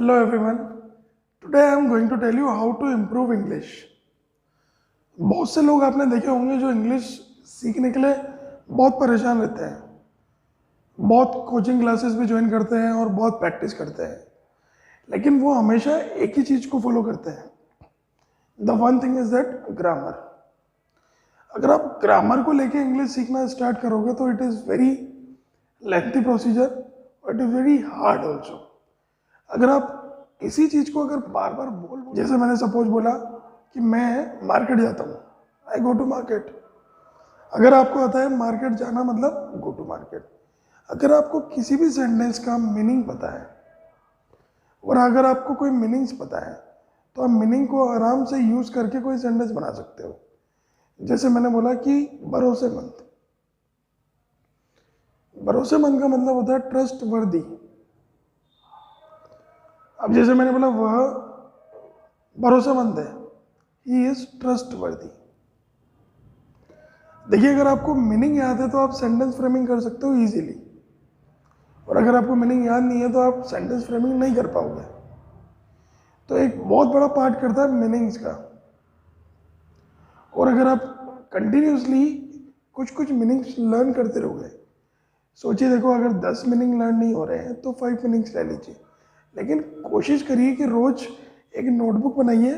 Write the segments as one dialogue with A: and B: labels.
A: Hello everyone. Today I am going to tell you how to improve English. बहुत से लोग आपने देखे होंगे जो इंग्लिश सीखने के लिए बहुत परेशान रहते हैं, बहुत कोचिंग क्लासेस भी ज्वाइन करते हैं और बहुत प्रैक्टिस करते हैं, लेकिन वो हमेशा एक ही चीज़ को फॉलो करते हैं. The one thing is that grammar. अगर आप ग्रामर को लेके इंग्लिश सीखना स्टार्ट करोगे तो it is very lengthy procedure और it is very hard also. अगर आप इसी चीज़ को अगर बार बार जैसे मैंने सपोज बोला कि मैं मार्केट जाता हूँ, आई गो टू मार्केट. अगर आपको आता है मार्केट जाना मतलब गो टू मार्केट. अगर आपको किसी भी सेंटेंस का मीनिंग पता है और अगर आपको कोई मीनिंग्स पता है तो आप मीनिंग को आराम से यूज़ करके कोई सेंटेंस बना सकते हो. जैसे मैंने बोला कि भरोसेमंद. भरोसेमंद का मतलब होता है ट्रस्ट वर्दी. अब जैसे मैंने बोला वह भरोसेमंद है, ही इज ट्रस्ट वर्दी. देखिए अगर आपको मीनिंग याद है तो आप सेंटेंस फ्रेमिंग कर सकते हो इजीली, और अगर आपको मीनिंग याद नहीं है तो आप सेंटेंस फ्रेमिंग नहीं कर पाओगे. तो एक बहुत बड़ा पार्ट करता है मीनिंग्स का. और अगर आप कंटिन्यूसली कुछ कुछ मीनिंग्स लर्न करते रहोगे, सोचिए देखो अगर 10 मीनिंग लर्न नहीं हो रहे हैं तो 5 मीनिंग्स ले लीजिए, लेकिन कोशिश करिए कि रोज एक नोटबुक बनाइए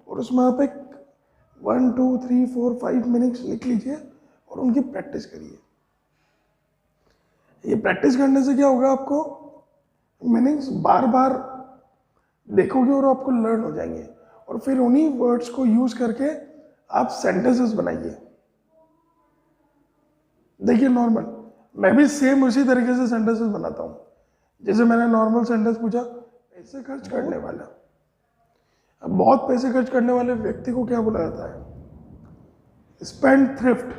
A: और उसमें आप एक 1 2 3 4 5 मीनिंग्स लिख लीजिए और उनकी प्रैक्टिस करिए. ये प्रैक्टिस करने से क्या होगा, आपको मीनिंग्स बार बार देखोगे और आपको लर्न हो जाएंगे, और फिर उन्हीं वर्ड्स को यूज करके आप सेंटेंसेस बनाइए. देखिए नॉर्मल मैं भी सेम उसी तरीके से सेंटेंसेस बनाता हूँ. जैसे मैंने नॉर्मल सेंटेंस पूछा, पैसे खर्च करने वाला. अब बहुत पैसे खर्च करने वाले व्यक्ति को क्या बोला जाता है? Spend thrift.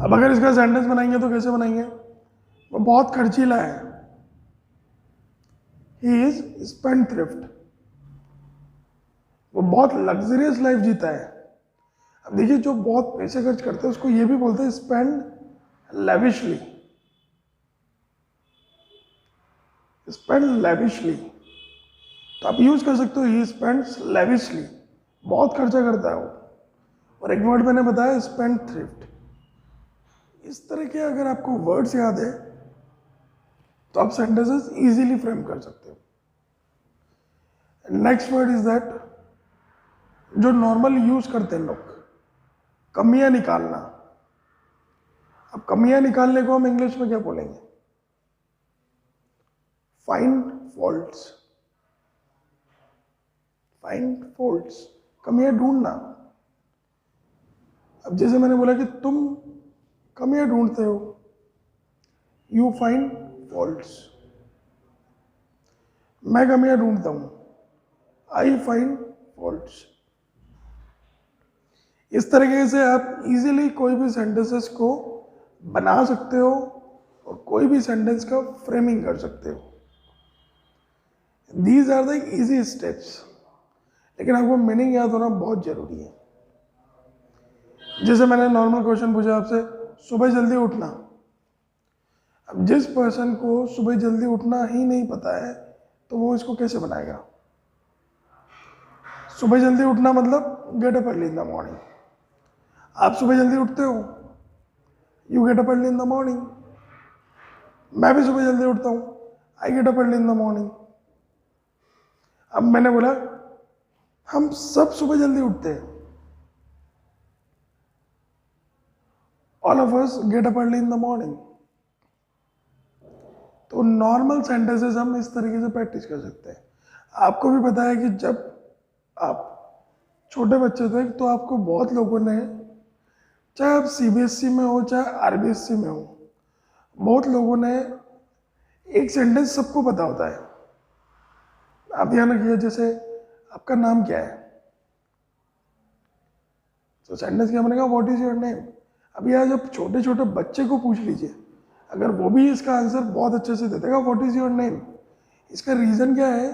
A: अब अगर इसका सेंटेंस बनाएंगे तो कैसे बनाएंगे? वो बहुत खर्चीला है, ही इज स्पेंड थ्रिफ्ट. वो बहुत लग्जरियस लाइफ जीता है. अब देखिए जो बहुत पैसे खर्च करते हैं उसको ये भी बोलते हैं स्पेंड लेविशली. Spend lavishly. तो आप यूज कर सकते हो ही स्पेंड्स लेविशली. बहुत खर्चा करता है वो. और एक वर्ड मैंने बताया स्पेंड थ्रिफ्ट. इस तरह के अगर आपको वर्ड्स याद है तो आप सेंटेंसेस इजीली फ्रेम कर सकते हो. नेक्स्ट वर्ड इज दैट जो नॉर्मल यूज करते हैं लोग, कमियां निकालना. अब कमियां निकालने को हम इंग्लिश में क्या बोलेंगे? Find faults. फाइंड फॉल्ट्स, कमियां ढूंढना. अब जैसे मैंने बोला कि तुम कमियां ढूंढते हो, यू फाइंड फॉल्ट्स. मैं कमियां ढूंढता हूं, आई फाइंड फॉल्ट्स. इस तरीके से आप इजीली कोई भी सेंटेंसेस को बना सकते हो और कोई भी सेंटेंस का फ्रेमिंग कर सकते हो. These are the easy steps. लेकिन आपको मीनिंग याद होना बहुत जरूरी है. जैसे मैंने नॉर्मल क्वेश्चन पूछा आपसे, सुबह जल्दी उठना. अब जिस पर्सन को सुबह जल्दी उठना ही नहीं पता है तो वो इसको कैसे बनाएगा? सुबह जल्दी उठना मतलब get up early in the morning. आप सुबह जल्दी उठते हो, you get up early in the morning. मैं भी सुबह जल्दी उठता हूँ, I get up early in the morning. अब मैंने बोला हम सब सुबह जल्दी उठते हैं, all of us get up early in the morning. तो नॉर्मल सेंटेंसेस हम इस तरीके से प्रैक्टिस कर सकते हैं. आपको भी पता है कि जब आप छोटे बच्चे थे तो आपको बहुत लोगों ने, चाहे आप सीबीएसई में हो चाहे आरबीएसई में हो, बहुत लोगों ने एक सेंटेंस सबको पता होता है. आप ध्यान रखिए, जैसे आपका नाम क्या है, तो सेंटेंस क्या बनेगा? What is your name. अब यह जब छोटे छोटे बच्चे को पूछ लीजिए, अगर वो भी इसका आंसर बहुत अच्छे से दे देगा व्हाट इज योर नेम. इसका रीजन क्या है?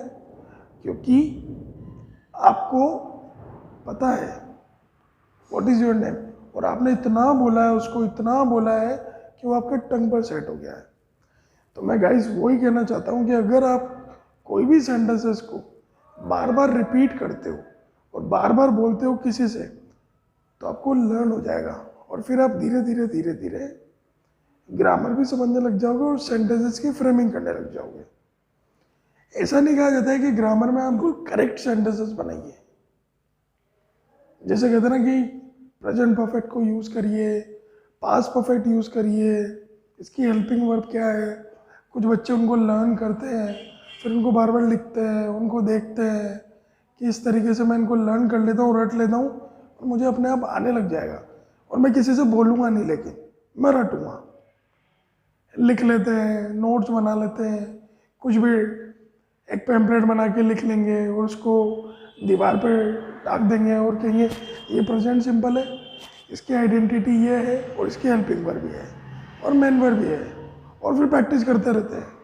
A: क्योंकि आपको पता है व्हाट इज योर नेम, और आपने इतना बोला है उसको, इतना बोला है कि वो आपके टंग पर सेट हो गया है. तो मैं गाइस वही कहना चाहता हूँ कि अगर आप कोई भी सेंटेंसेस को बार बार रिपीट करते हो और बार बार बोलते हो किसी से, तो आपको लर्न हो जाएगा और फिर आप धीरे धीरे धीरे धीरे ग्रामर भी समझने लग जाओगे और सेंटेंसेस की फ्रेमिंग करने लग जाओगे। ऐसा नहीं कहा जाता है कि ग्रामर में आपको करेक्ट सेंटेंसेस बनाइए। जैसे कहते हैं ना कि प्रेजेंट परफेक्ट को यूज़ करिए, पास्ट परफेक्ट यूज़ करिए, इसकी हेल्पिंग वर्ब क्या है। कुछ बच्चे उनको लर्न करते हैं, फिर उनको बार बार लिखते हैं, उनको देखते हैं कि इस तरीके से मैं इनको लर्न कर लेता हूँ, रट लेता हूँ और मुझे अपने आप आने लग जाएगा और मैं किसी से बोलूँगा नहीं, लेकिन मैं रटूँगा। लिख लेते हैं, नोट्स बना लेते हैं, कुछ भी एक पैम्पलेट बना के लिख लेंगे और उसको दीवार पर टाक देंगे और कहेंगे ये प्रेजेंट सिंपल है, इसकी आइडेंटिटी ये है और इसकी हेल्पिंग वर्ब भी है और मेन वर्ब भी है, और फिर प्रैक्टिस करते रहते हैं।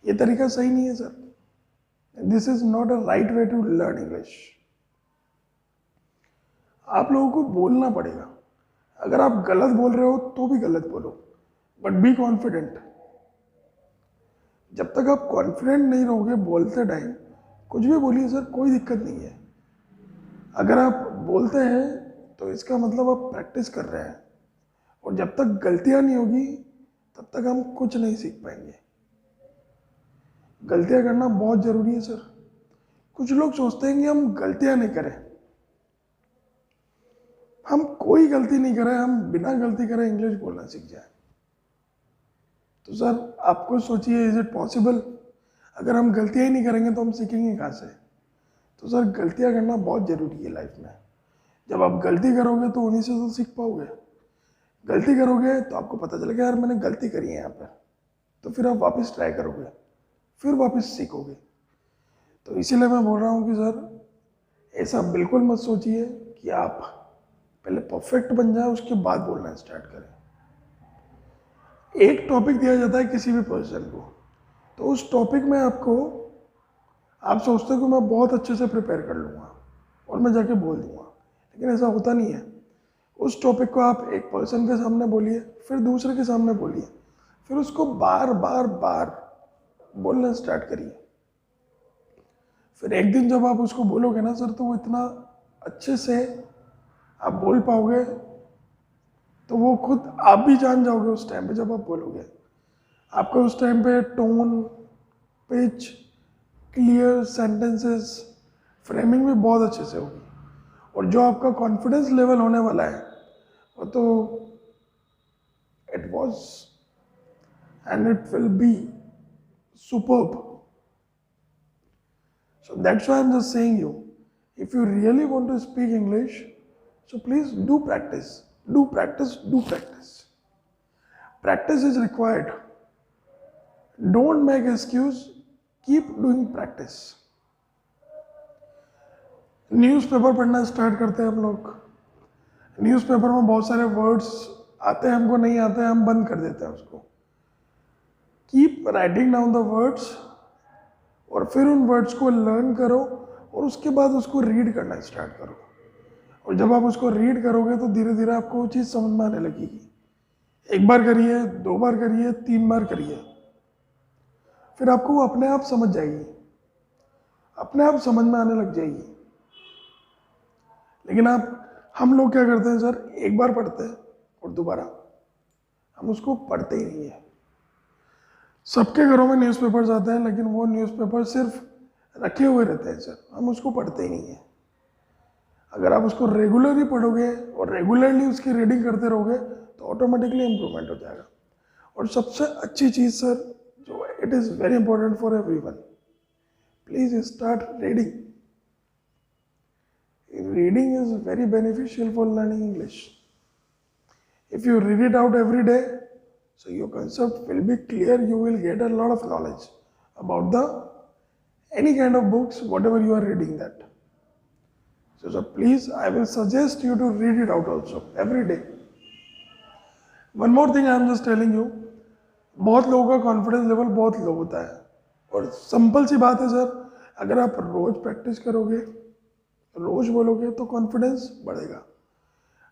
A: ये तरीका सही नहीं है sir. This is not a right way to learn English. आप लोगों को बोलना पड़ेगा। अगर आप गलत बोल रहे हो तो भी गलत बोलो, बट बी कॉन्फिडेंट। जब तक आप कॉन्फिडेंट नहीं रहोगे बोलते टाइम, कुछ भी बोलिए सर, कोई दिक्कत नहीं है। अगर आप बोलते हैं तो इसका मतलब आप प्रैक्टिस कर रहे हैं, और जब तक गलतियां नहीं होगी तब तक हम कुछ नहीं सीख पाएंगे। गलतियां करना बहुत ज़रूरी है सर। कुछ लोग सोचते हैं कि हम गलतियां नहीं करें। हम कोई गलती नहीं करें, हम बिना गलती करे इंग्लिश बोलना सीख जाए। तो सर आपको सोचिए, इज इट पॉसिबल? अगर हम गलतियां ही नहीं करेंगे तो हम सीखेंगे कहाँ से? तो सर गलतियां करना बहुत ज़रूरी है लाइफ में। जब आप गलती करोगे तो उन्हीं से तो सीख पाओगे। गलती करोगे तो आपको पता चलेगा यार मैंने गलती करी है यहाँ पर, तो फिर आप वापस ट्राई करोगे, फिर वापस सीखोगे। तो इसीलिए मैं बोल रहा हूँ कि सर ऐसा बिल्कुल मत सोचिए कि आप पहले परफेक्ट बन जाए उसके बाद बोलना स्टार्ट करें। एक टॉपिक दिया जाता है किसी भी पर्सन को, तो उस टॉपिक में आपको, आप सोचते हो कि मैं बहुत अच्छे से प्रिपेयर कर लूँगा और मैं जाके बोल दूँगा, लेकिन ऐसा होता नहीं है। उस टॉपिक को आप एक पर्सन के सामने बोलिए, फिर दूसरे के सामने बोलिए, फिर उसको बार बार बार बोलना स्टार्ट करिए। फिर एक दिन जब आप उसको बोलोगे ना सर, तो वो इतना अच्छे से आप बोल पाओगे, तो वो खुद आप भी जान जाओगे उस टाइम पे। जब आप बोलोगे आपको उस टाइम पे tone, pitch, clear sentences, framing भी बहुत अच्छे से होगी, और जो आपका कॉन्फिडेंस लेवल होने वाला है वो तो it was and it will be superb. So that's why I'm just saying you, if you really want to speak English, so please do practice, do practice, do practice. Practice is required. Don't make excuse, keep doing practice. Newspaper पढ़ना start करते हैं हम लोग। Newspaper में बहुत सारे words आते हैं, हमको नहीं आते हैं, हम बंद कर देते हैं उसको। Keep writing down the words, और फिर उन वर्ड्स को लर्न करो और उसके बाद उसको रीड करना स्टार्ट करो। और जब आप उसको रीड करोगे तो धीरे धीरे आपको वो चीज़ समझ में आने लगेगी। एक बार करिए, 2 बार करिए, 3 बार करिए, फिर आपको वो अपने आप समझ जाएगी, अपने आप समझ में आने लग जाएगी। लेकिन हम लोग क्या करते हैं सर, एक बार पढ़ते हैं और दोबारा हम उसको पढ़ते ही नहीं है। सबके घरों में न्यूज़पेपर्स आते हैं, लेकिन वो न्यूज़पेपर सिर्फ रखे हुए रहते हैं सर, हम उसको पढ़ते ही नहीं है। अगर आप उसको रेगुलरली पढ़ोगे और रेगुलरली उसकी रीडिंग करते रहोगे तो ऑटोमेटिकली इम्प्रूवमेंट हो जाएगा। और सबसे अच्छी चीज़ सर, जो it is very important for everyone, please start reading. Reading is very beneficial for learning English. If you read it out every day, so your concept will be clear, you will get a lot of knowledge about any kind of books, whatever you are reading that. So please, I will suggest you to read it out also every day. One more thing I am just telling you, बहुत लोगों का confidence level बहुत लो होता है, और simple सी बात है sir, अगर आप रोज प्रैक्टिस करोगे, रोज बोलोगे तो कॉन्फिडेंस बढ़ेगा।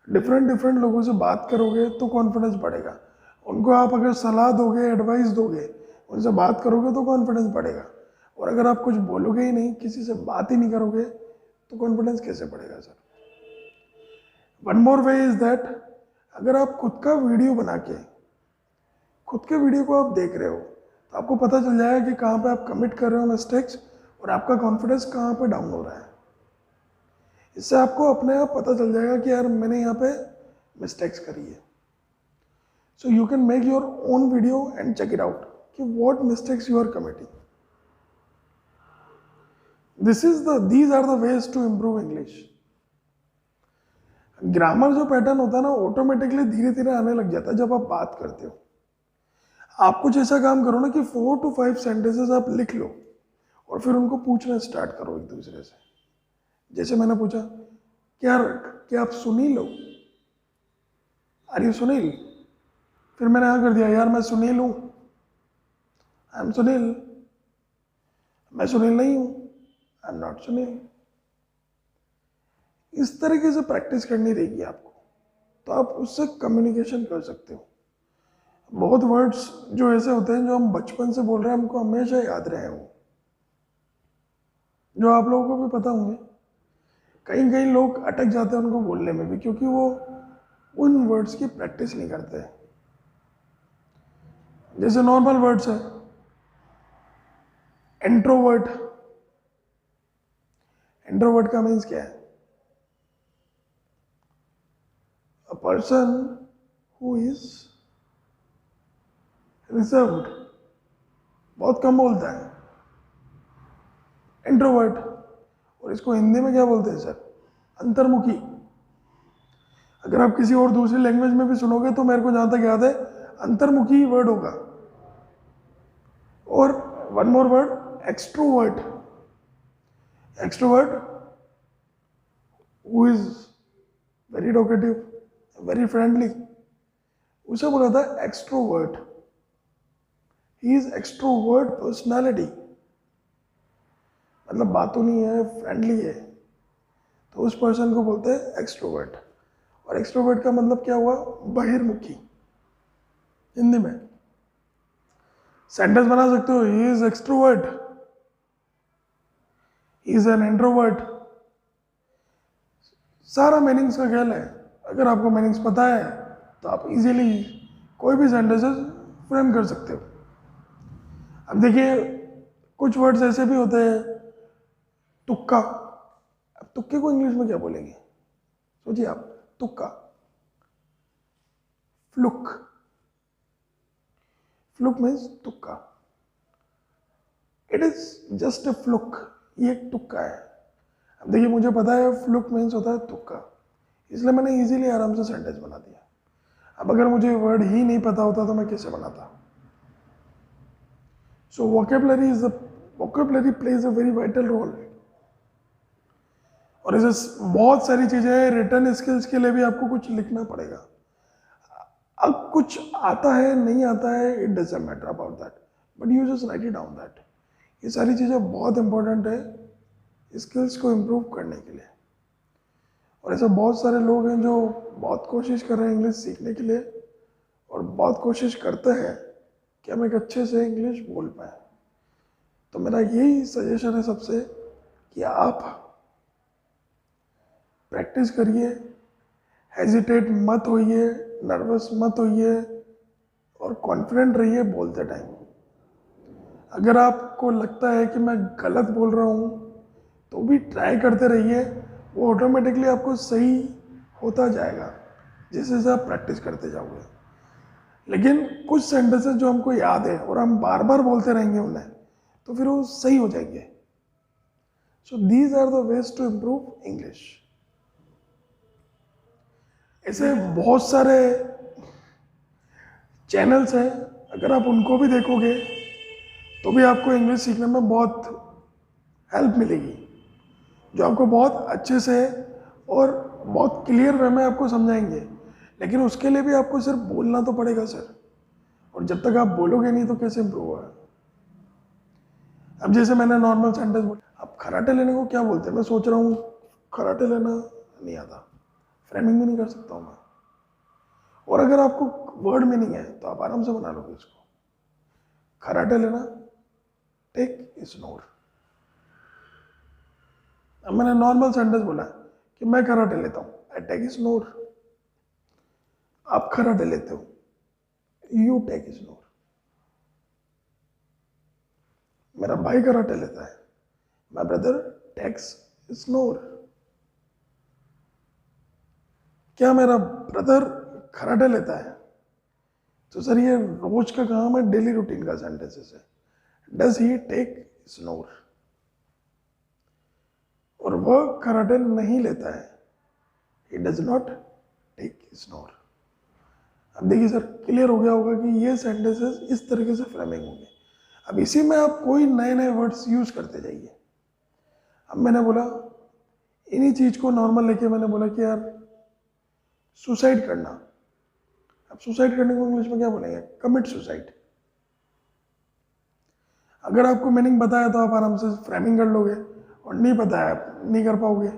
A: डिफरेंट लोगों से बात करोगे तो कॉन्फिडेंस बढ़ेगा। उनको आप अगर सलाह दोगे, एडवाइस दोगे, उनसे बात करोगे तो कॉन्फिडेंस बढ़ेगा। और अगर आप कुछ बोलोगे ही नहीं, किसी से बात ही नहीं करोगे, तो कॉन्फिडेंस कैसे बढ़ेगा sir? One more way is that, अगर आप खुद का वीडियो बना के खुद के वीडियो को आप देख रहे हो, तो आपको पता चल जाएगा कि कहाँ पे आप कमिट कर रहे हो मिस्टेक्स, और आपका कॉन्फिडेंस कहाँ पे डाउन हो रहा है। इससे आपको अपने आप पता चल जाएगा कि यार मैंने यहाँ पे मिस्टेक्स करी है। So you can make your own video and check it out कि what mistakes you are committing. These are the ways to improve English. Grammar जो पैटर्न होता है ना, ऑटोमेटिकली धीरे धीरे आने लग जाता है जब आप बात करते हो। आप कुछ ऐसा काम करो ना कि 4 to 5 सेंटेंसेस आप लिख लो और फिर उनको पूछना स्टार्ट करो एक दूसरे से। जैसे मैंने पूछा, क्या आप सुनील हो? Are you Sunil? फिर मैंने हाँ कर दिया, यार मैं सुनील हूं, आई एम सुनील। मैं सुनील नहीं हूं, आई एम नॉट सुनील। इस तरीके से प्रैक्टिस करनी रहेगी आपको, तो आप उससे कम्युनिकेशन कर सकते हो। बहुत वर्ड्स जो ऐसे होते हैं जो हम बचपन से बोल रहे हैं, हमको हमेशा याद रहे हैं, वो जो आप लोगों को भी पता होंगे। कहीं कहीं लोग अटक जाते हैं उनको बोलने में भी, क्योंकि वो उन वर्ड्स की प्रैक्टिस नहीं करते। जैसे नॉर्मल वर्ड्स है, इंट्रोवर्ट। इंट्रोवर्ट का मीन्स क्या है? A person who is reserved, बहुत कम बोलता है, इंट्रोवर्ट। और इसको हिंदी में क्या बोलते हैं सर? अंतर्मुखी। अगर आप किसी और दूसरी लैंग्वेज में भी सुनोगे तो मेरे को जहां तक याद है अंतर्मुखी वर्ड होगा। और one more word, extrovert. Extrovert who is very talkative, very friendly, उसे बोला था extrovert. He is extrovert personality, मतलब बातों नहीं है, फ्रेंडली है, तो उस पर्सन को बोलते हैं एक्सट्रोवर्ट। और एक्सट्रोवर्ट का मतलब क्या हुआ? बहिर्मुखी। हिंदी में सेंटेंस बना सकते हो, he is extrovert, he is an introvert. सारा मीनिंग्स का खेल है। अगर आपको मीनिंग्स पता है तो आप इजीली कोई भी सेंटेंसेस फ्रेम कर सकते हो। अब देखिए, कुछ वर्ड्स ऐसे भी होते हैं, तुक्का। अब तुक्के को इंग्लिश में क्या बोलेंगे? सोचिए आप, तुक्का, फ्लुक। फ्लुक मीन्स तुक्का। It is just a fluke, ये एक तुक्का है। अब देखिए, मुझे पता है फ्लुक मीन्स होता है तुक्का, इसलिए मैंने इजीली आराम से सेंटेंस बना दिया। अब अगर मुझे वर्ड ही नहीं पता होता तो मैं कैसे बनाता? So vocabulary plays a very vital role. और ऐसे बहुत सारी चीजें हैं, रिटर्न स्किल्स के लिए भी आपको कुछ लिखना पड़ेगा। अब कुछ आता है नहीं आता है, it doesn't matter about that, but you just right it down that. ये सारी चीज़ें बहुत इंपॉर्टेंट है स्किल्स को इम्प्रूव करने के लिए। और ऐसे बहुत सारे लोग हैं जो बहुत कोशिश कर रहे हैं इंग्लिश सीखने के लिए, और बहुत कोशिश करते हैं कि हम एक अच्छे से इंग्लिश बोल पाए। तो मेरा यही सजेशन है सबसे कि आप प्रैक्टिस करिए, हेजिटेट मत होइए, नर्वस मत होइए, और कॉन्फिडेंट रहिए बोलते टाइम। अगर आपको लगता है कि मैं गलत बोल रहा हूँ तो भी ट्राई करते रहिए, वो ऑटोमेटिकली आपको सही होता जाएगा जैसे जैसे आप प्रैक्टिस करते जाओगे। लेकिन कुछ सेंटेंसेस जो हमको याद है और हम बार बार बोलते रहेंगे उन्हें, तो फिर वो सही हो जाएंगे। So these are the ways to improve English. ऐसे बहुत सारे चैनल्स हैं, अगर आप उनको भी देखोगे तो भी आपको इंग्लिश सीखने में बहुत हेल्प मिलेगी, जो आपको बहुत अच्छे से और बहुत क्लियर वे में आपको समझाएंगे। लेकिन उसके लिए भी आपको सिर्फ बोलना तो पड़ेगा सर, और जब तक आप बोलोगे नहीं तो कैसे इम्प्रूव होगा? अब जैसे मैंने नॉर्मल सेंटेंस बोला, आप खराटे लेने को क्या बोलते हैं? मैं सोच रहा हूँ खराटे लेना नहीं आता, फ्रेमिंग भी नहीं कर सकता हूँ मैं। और अगर आपको वर्ड मीनिंग है तो आप आराम से बना लोगे इसको। खराटे लेना, टेक स्नोर। अब मैंने नॉर्मल सेंटेंस बोला कि मैं कराटे लेता हूँ, आई टेक स्नोर। आप कराटे लेते हो, यू टेक स्नोर। मेरा भाई कराटे लेता है, माई ब्रदर टेक्स स्नोर। क्या मेरा ब्रदर कराटे लेता है? तो सर ये रोज का काम है, डेली रूटीन का सेंटेंसेस है। Does he take snore? और वह कराटे नहीं लेता है, he does not take snore. अब देखिए सर, क्लियर हो गया होगा कि ये सेंटेंसेस इस तरीके से फ्रेमिंग होंगे। अब इसी में आप कोई नए नए वर्ड्स यूज करते जाइए। अब मैंने बोला इन्हीं चीज को नॉर्मल लेके मैंने बोला कि यार सुसाइड करना। अब सुसाइड करने को इंग्लिश में क्या बोलेंगे? Commit suicide. अगर आपको मीनिंग पता है तो आप आराम से फ्रेमिंग कर लोगे, और नहीं पता है आप नहीं कर पाओगे।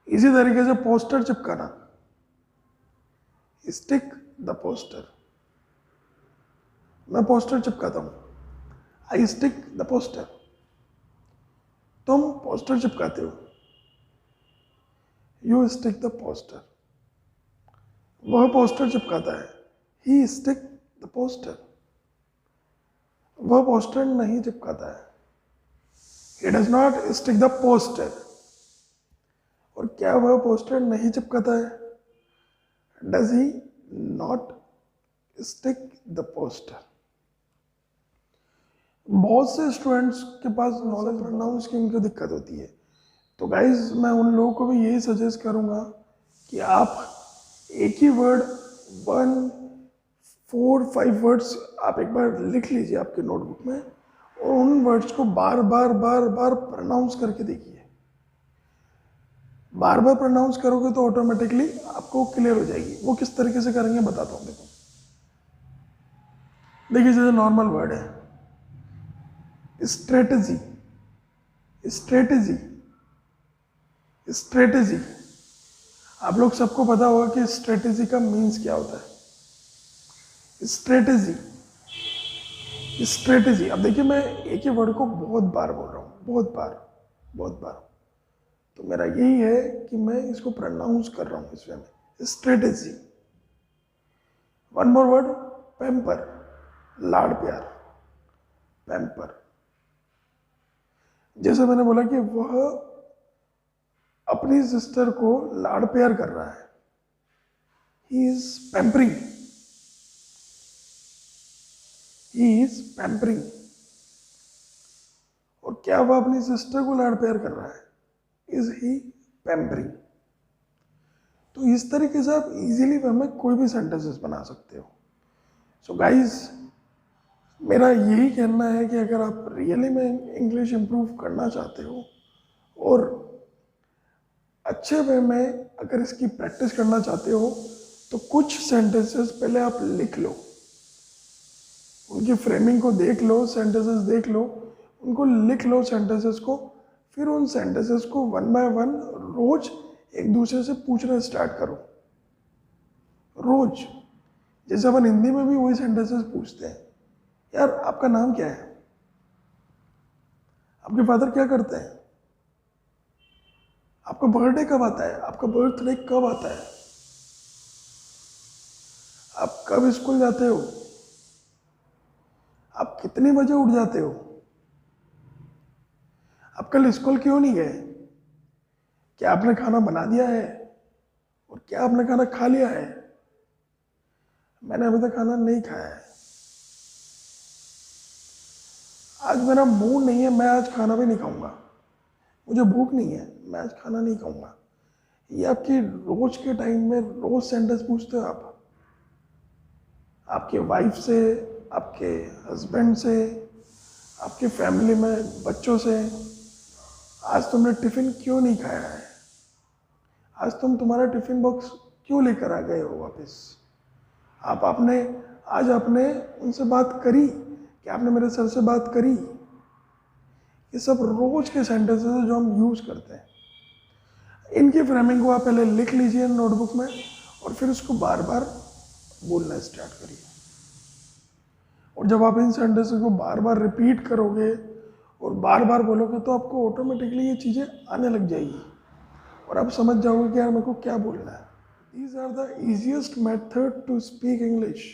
A: इसी तरीके से पोस्टर चिपकाना, स्टिक द पोस्टर। मैं पोस्टर चिपकाता हूं, आई स्टिक द पोस्टर। तुम पोस्टर चिपकाते हो, यू स्टिक द पोस्टर। वह पोस्टर चिपकाता है, ही स्टिक द पोस्टर। वह पोस्टर नहीं चिपकाता है, he does not stick the poster। और क्या वह पोस्टर नहीं चिपकाता है? does he not stick the poster। बहुत से स्टूडेंट्स के पास नॉलेज प्रोनाउंस की उनको दिक्कत होती है। तो गाइज मैं उन लोगों को भी यही सजेस्ट करूंगा कि आप एक ही वर्ड 1 4 5 वर्ड्स आप एक बार लिख लीजिए आपके नोटबुक में, और उन वर्ड्स को बार बार बार बार प्रोनाउंस करके देखिए। बार बार प्रोनाउंस करोगे तो ऑटोमेटिकली आपको क्लियर हो जाएगी। वो किस तरीके से करेंगे बताता हूँ। देखो देखिए, जैसे नॉर्मल वर्ड है स्ट्रेटेजी। स्ट्रेटेजी स्ट्रेटेजी आप लोग सबको पता होगा कि स्ट्रेटेजी का मीन्स क्या होता है। Strategy strategy. अब देखिए, मैं एक ही वर्ड को बहुत बार बोल रहा हूँ, बहुत बार। तो मेरा यही है कि मैं इसको प्रोनाउंस कर रहा हूँ इस वे में, strategy. One more word, pamper, लाड़ प्यार, पैम्पर। जैसे मैंने बोला कि वह अपनी सिस्टर को लाड़ प्यार कर रहा है, he is pampering, he is pampering. और क्या वह अपनी सिस्टर को लाड़ प्यार कर रहा है? Is he pampering. तो इस तरीके से आप इजीली में कोई भी सेंटेंसेस बना सकते हो। सो गाइज, मेरा यही कहना है कि अगर आप रियली में इंग्लिश इंप्रूव करना चाहते हो और अच्छे वे में अगर इसकी प्रैक्टिस करना चाहते हो, तो कुछ सेंटेंसेस पहले आप लिख लो, उनकी फ्रेमिंग को देख लो, सेंटेंसेस देख लो, उनको लिख लो सेंटेंसेस को। फिर उन सेंटेंसेस को 1 बाय 1 रोज एक दूसरे से पूछना स्टार्ट करो। रोज जैसे अपन हिंदी में भी वही सेंटेंसेस पूछते हैं, यार आपका नाम क्या है, आपके फादर क्या करते हैं, आपका बर्थडे कब आता है, आपका बर्थडे कब आता है, आप कब स्कूल जाते हो, आप कितने बजे उठ जाते हो, आप कल स्कूल क्यों नहीं गए, क्या आपने खाना बना दिया है, और क्या आपने खाना खा लिया है? मैंने अभी तक खाना नहीं खाया है, आज मेरा मूड नहीं है, मैं आज खाना भी नहीं खाऊंगा, मुझे भूख नहीं है, मैं आज खाना नहीं खाऊंगा। ये आपकी रोज के टाइम में रोज सेंटेंस पूछते हो आप, आपके वाइफ से, आपके हस्बैंड से, आपके फैमिली में बच्चों से, आज तुमने टिफिन क्यों नहीं खाया है, आज तुम्हारा टिफिन बॉक्स क्यों लेकर आ गए हो वापस, आज आपने उनसे बात करी, कि आपने मेरे सर से बात करी। ये सब रोज के सेंटेंसेस हैं जो हम यूज करते हैं। इनकी फ्रेमिंग को आप पहले लिख लीजिए नोटबुक में, और फिर उसको बार बार बोलना स्टार्ट करिए। और जब आप इन सेंटेंसेस को बार बार रिपीट करोगे और बार बार बोलोगे तो आपको ऑटोमेटिकली ये चीज़ें आने लग जाएगी और आप समझ जाओगे कि यार मेरे को क्या बोलना है। These are the easiest method to speak English.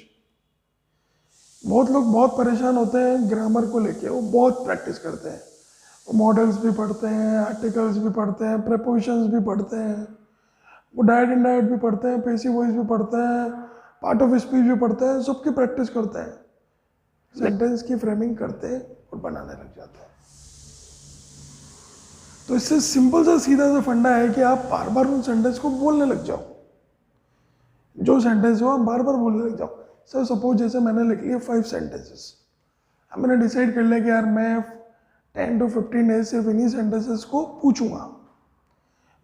A: बहुत लोग बहुत परेशान होते हैं ग्रामर को लेके, वो बहुत प्रैक्टिस करते हैं, वो मॉडल्स भी पढ़ते हैं, आर्टिकल्स भी पढ़ते हैं, प्रेपोजिशंस भी पढ़ते हैं, वो डायरेक्ट इनडायरेक्ट भी पढ़ते हैं, पैसिव वॉइस भी पढ़ते हैं, पार्ट ऑफ स्पीच भी पढ़ते हैं, सबकी प्रैक्टिस करते हैं, सेंटेंस की फ्रेमिंग करते हैं और बनाने लग जाते हैं। तो इससे सिंपल सा सीधा सा फंडा है कि आप बार बार उन सेंटेंस को बोलने लग जाओ, जो सेंटेंस हो आप बार बार बोलने लग जाओ। सर सपोज जैसे मैंने लिख लिया 5 सेंटेंसेस, अब मैंने डिसाइड कर लिया कि यार मैं 10 to 15 डेज सिर्फ इन्हीं सेंटेंसेस को पूछूंगा,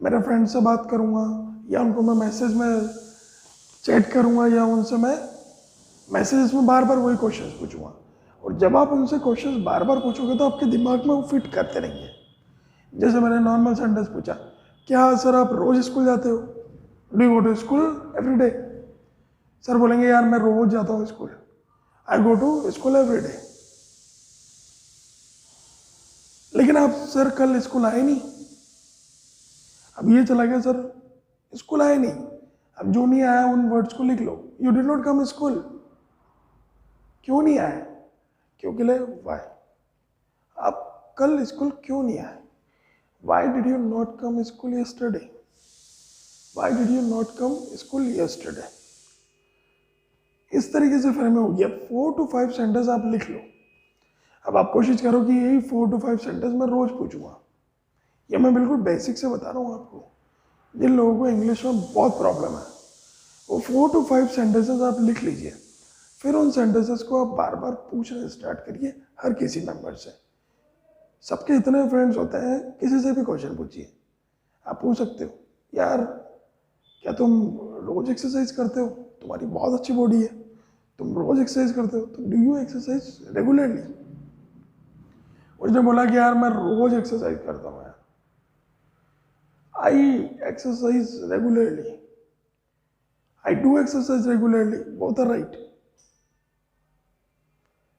A: मेरे फ्रेंड से बात करूंगा या उनको मैं मैसेज में चैट करूंगा या उनसे मैं मैसेजेस में बार बार वही क्वेश्चंस पूछूंगा। और जब आप उनसे क्वेश्चंस बार बार पूछोगे तो आपके दिमाग में वो फिट करते रहेंगे। जैसे मैंने नॉर्मल सेंटेंस पूछा, क्या सर आप रोज स्कूल जाते हो? Do you go to school every day? Sir बोलेंगे यार मैं रोज जाता हूँ school, I go to school every day. लेकिन आप सर कल स्कूल आए नहीं, अब ये चला गया सर स्कूल आए नहीं, अब जो नहीं आया उन वर्ड्स को लिख लो, you did not come school. क्यों नहीं आए? क्योंकि ले वाई, आप कल स्कूल क्यों नहीं आए? Why did you not come school yesterday? Why did you not come school yesterday? इस तरीके से फ्रेम हो गया। 4 to 5 सेंटेंस आप लिख लो। अब आप कोशिश करो कि यही 4 to 5 सेंटेंस मैं रोज पूछूंगा। ये मैं बिल्कुल बेसिक से बता रहा हूँ आपको। जिन लोगों को इंग्लिश में बहुत प्रॉब्लम है, वो 4 to 5 सेंटेंसेस आप लिख लीजिए, फिर उन सेंटेंसेस को आप बार बार पूछना स्टार्ट करिए हर किसी मेंबर से। सबके इतने फ्रेंड्स होते हैं, किसी से भी क्वेश्चन पूछिए। आप पूछ सकते हो, यार क्या तुम रोज एक्सरसाइज करते हो? तुम्हारी बहुत अच्छी बॉडी है, तुम रोज एक्सरसाइज करते हो, तो डू यू एक्सरसाइज रेगुलरली? उसने बोला कि यार मैं रोज एक्सरसाइज करता हूँ यार, I exercise regularly, I do exercise regularly, both are right.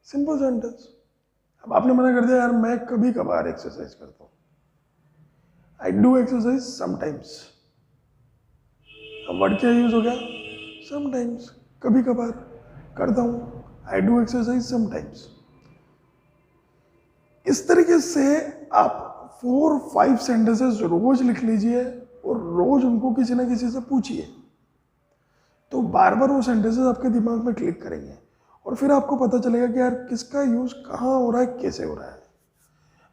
A: Simple sentence. अब आपने मना कर दिया यार मैं कभी कभार एक्सरसाइज करता हूँ, आई डू एक्सरसाइज समटाइम्स। अब वर्ड क्या यूज हो गया? समटाइम्स, कभी कभार करता हूँ, आई डू एक्सरसाइज समटाइम्स। इस तरीके से आप 4-5 सेंटेंसेस रोज लिख लीजिए और रोज उनको किसी ना किसी से पूछिए, तो बार बार वो सेंटेंसेस आपके दिमाग में क्लिक करेंगे और फिर आपको पता चलेगा कि यार किसका यूज कहाँ हो रहा है, कैसे हो रहा है।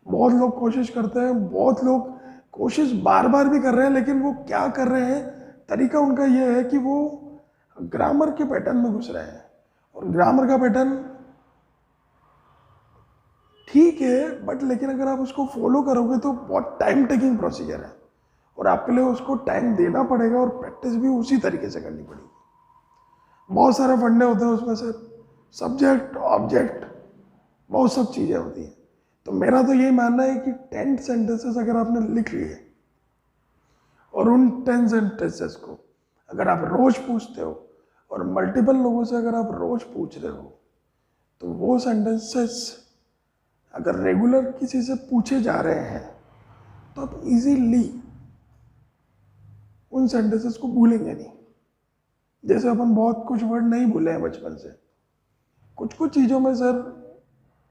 A: बहुत लोग कोशिश करते हैं, बहुत लोग कोशिश बार बार भी कर रहे हैं, लेकिन वो क्या कर रहे हैं, तरीका उनका ये है कि वो ग्रामर के पैटर्न में घुस रहे हैं। और ग्रामर का पैटर्न ठीक है, बट लेकिन अगर आप उसको फॉलो करोगे तो बहुत टाइम टेकिंग प्रोसीजर है और आपके लिए उसको टाइम देना पड़ेगा और प्रैक्टिस भी उसी तरीके से करनी पड़ेगी। बहुत सारे फंडे होते हैं उसमें से, सब्जेक्ट ऑब्जेक्ट बहुत सब चीज़ें होती हैं। तो मेरा तो यही मानना है कि 10 सेंटेंसेस अगर आपने लिख लिए और उन 10 सेंटेंसेस को अगर आप रोज पूछते हो और मल्टीपल लोगों से अगर आप रोज पूछ रहे हो, तो वो सेंटेंसेस अगर रेगुलर किसी से पूछे जा रहे हैं तो आप इजीली उन सेंटेंसेस को भूलेंगे नहीं। जैसे अपन बहुत कुछ वर्ड नहीं भूले हैं बचपन से, कुछ कुछ चीज़ों में सर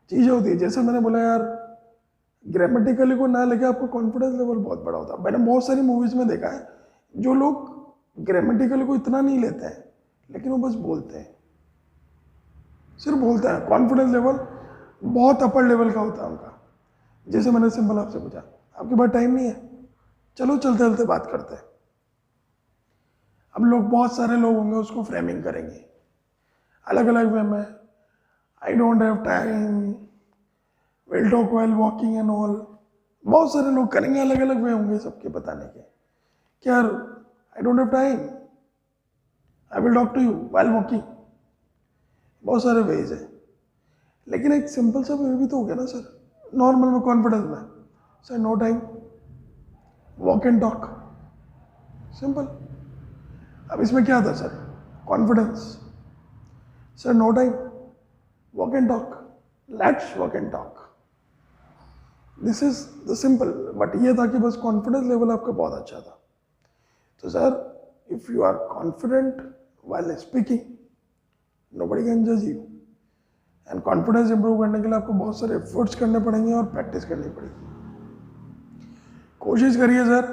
A: चीज़ें होती है। जैसे मैंने बोला यार ग्रामेटिकली को ना लेके आपको कॉन्फिडेंस लेवल बहुत बड़ा होता है। मैंने बहुत सारी मूवीज़ में देखा है जो लोग ग्रामेटिकली को इतना नहीं लेते हैं, लेकिन वो बस बोलते हैं, सिर्फ बोलते हैं, कॉन्फिडेंस लेवल बहुत अपर लेवल का होता है उनका। जैसे मैंने सिंपल आपसे पूछा, आपके पास टाइम नहीं है, चलो चलते चलते बात करते हैं। अब लोग बहुत सारे लोग होंगे उसको फ्रेमिंग करेंगे अलग अलग वे में, आई don't have time, will talk while walking and all. बहुत सारे लोग करेंगे, अलग अलग वे होंगे सबके बताने के। क्या I don't have time, I will talk to you while walking, बहुत सारे वेज है। लेकिन एक सिंपल सा वे भी तो हो गया ना सर, नॉर्मल में कॉन्फिडेंस में, sir no time, walk and talk, simple. अब इसमें क्या था sir, confidence, sir no time, walk and talk, let's walk and talk. This is the simple, but ये था कि बस कॉन्फिडेंस लेवल आपका बहुत अच्छा था। तो sir if you are confident while speaking, nobody can जज यू। एंड कॉन्फिडेंस इंप्रूव करने के लिए आपको बहुत सारे एफर्ट्स करने पड़ेंगे और प्रैक्टिस करनी पड़ेगी। कोशिश करिए सर,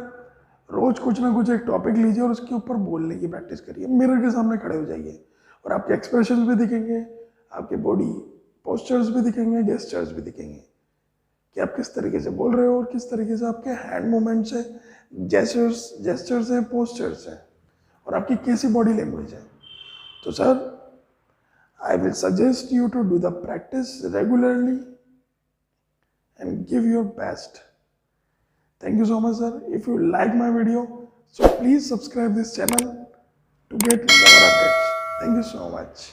A: रोज कुछ ना कुछ एक टॉपिक लीजिए और उसके ऊपर बोलने की प्रैक्टिस करिए। मिरर के सामने खड़े हो जाइए और आपके एक्सप्रेशंस भी दिखेंगे, आपके बॉडी पोस्चर्स भी दिखेंगे, गेस्चर्स भी दिखेंगे कि आप किस तरीके से बोल रहे हो और किस तरीके से आपके हैंड मूवमेंट्स है, जेस्चर्स हैं, पोस्चर्स हैं और आपकी कैसी बॉडी लैंग्वेज है। तो sir I will suggest you to do the practice regularly and give your best. Thank you so much, sir. If you like my video, so please subscribe this channel to get more updates. Thank you so much.